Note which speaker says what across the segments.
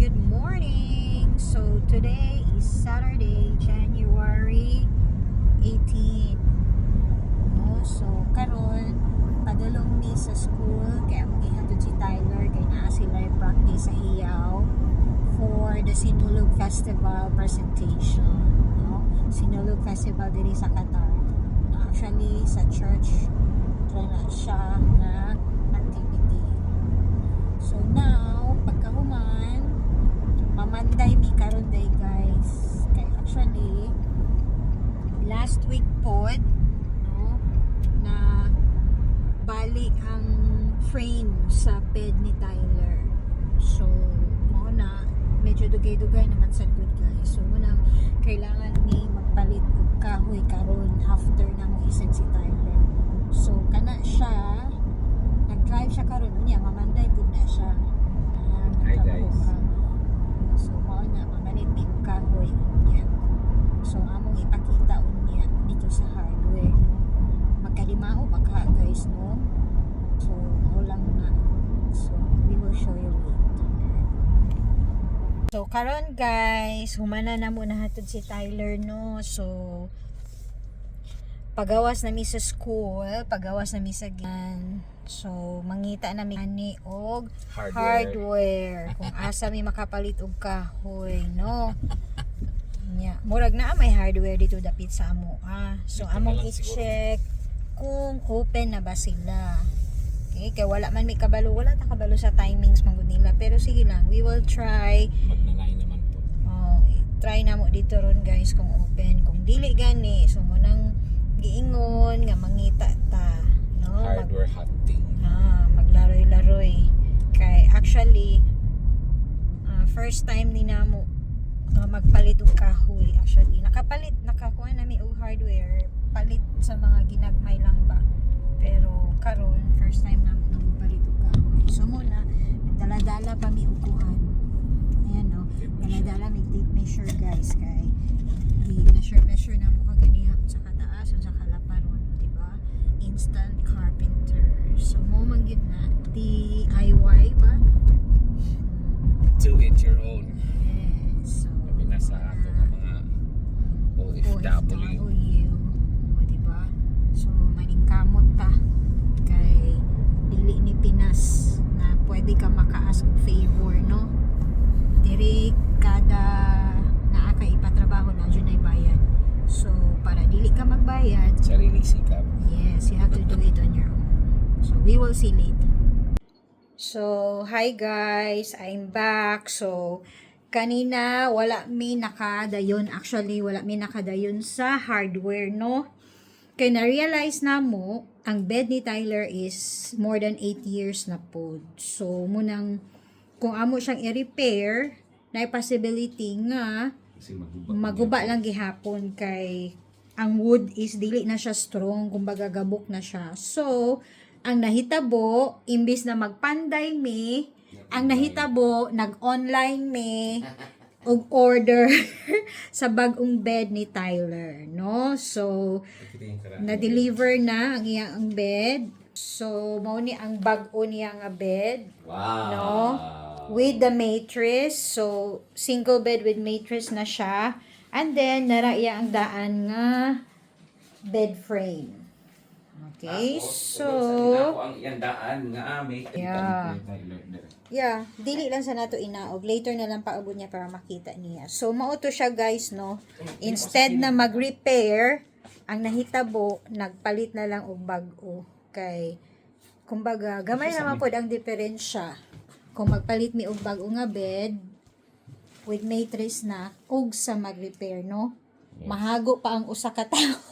Speaker 1: good morning. So today is Saturday, January 18. No? So karon padulong mi sa school kay ang gihatod si Tyler kay naa sila practice sa hiyaw for the Sinulog Festival presentation. No? Sinulog Festival diri sa Qatar. No, actually sa church na siya na activity. So now, pagkahuman, mamanday mi karon day guys. Kay actually last week pod no na balik ang frame sa bed ni Tyler. So mo na medyo dugay-dugay naman sa good guys. So muna kailangan ni magpalit og kahoy karon after na mo isend si Tyler. So kana siya nag-drive siya karon unya mamanday pud na siya.
Speaker 2: Hi guys.
Speaker 1: So mao na mamanit mi og kahoy unya. So among ipakita unya dito sa hardware. Magkalimao pa ka guys no. So mao lang na. So we will show you later. So karon guys, humana na muna hatod si Tyler no. So pagawas na mi sa school, pagawas na mi sa gan. So mangita na mi ani og hardware. Kung asa mi makapalit og kahoy, no. Nya, murag na may hardware dito dapit sa amo. So among i-check kung open na ba sila. Okay, kaya wala man mi kabalo, wala ta kabalo sa timings mangud nila, pero sige lang, we will try.
Speaker 2: Magnanay naman po.
Speaker 1: Try na mo dito ron guys kung open. Kung dili gani, so mo nang giingon nga mangita ta no
Speaker 2: Hardware hunting.
Speaker 1: maglaroy-laroy kay actually first time ni namo magpalit og kahoy. Actually nakakuha na mi og hardware palit sa mga ginagmay lang ba, pero karon first time namo magpalit og kahoy. So muna dala-dala pa mi upuan, ayan no, dala-dala mi tape measure guys kay measure na mo kaganihap sa kataas o sa kalaparon, diba? Instant carpenter. So mo man gyud na DIY ba?
Speaker 2: To it your own.
Speaker 1: Yes. So
Speaker 2: Kami nasa ato ng mga OFW.
Speaker 1: O diba? So maningkamot ta kay dili ni Pinas na pwede ka makaas og favor no. Diri kada naa ka ipatrabaho na dyan ay bayad. So para dili ka magbayad,
Speaker 2: Sarili sikap.
Speaker 1: yes, you have to do it on your own. So we will see later. So hi guys, I'm back. So kanina wala mi nakadayon, actually wala mi nakadayon sa hardware no. Kaya na-realize na mo ang bed ni Tyler is more than 8 years na po. So munang kung amo siyang i-repair, na possibility nga
Speaker 2: Kasi
Speaker 1: maguba lang gihapon kay ang wood is dili na siya strong, kumbaga gabok na siya. So ang nahitabo imbis na magpanday mi, ang nahitabo nag-online mi og order sa bagong bed ni Tyler no. So na-deliver na ang iyang bed. So mao ni ang bag-o niya nga bed.
Speaker 2: Wow.
Speaker 1: No? With the mattress. So single bed with mattress na siya. And then nara iya ang daan nga bed frame. Okay? So
Speaker 2: ang iyang daan nga may
Speaker 1: yeah, dili lang sa nato inaog. Later na lang paabot niya para makita niya. So mao to siya guys no. Instead na mag-repair, ang nahitabo nagpalit na lang og bag-o. Kay kumbaga gamay naman pod ang diferensya kung magpalit mi og bag-o nga bed with mattress na ug sa mag-repair no. Mahago pa ang usa ka tawo.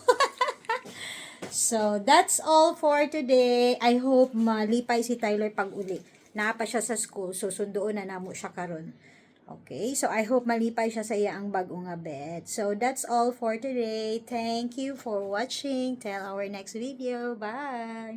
Speaker 1: So that's all for today. I hope malipay si Tyler pag uli. Naa pa siya sa school, so sunduon na namo siya karon. Okay, so I hope malipay siya sa iya ang bag-o nga bed. So that's all for today. Thank you for watching. Till our next video. Bye.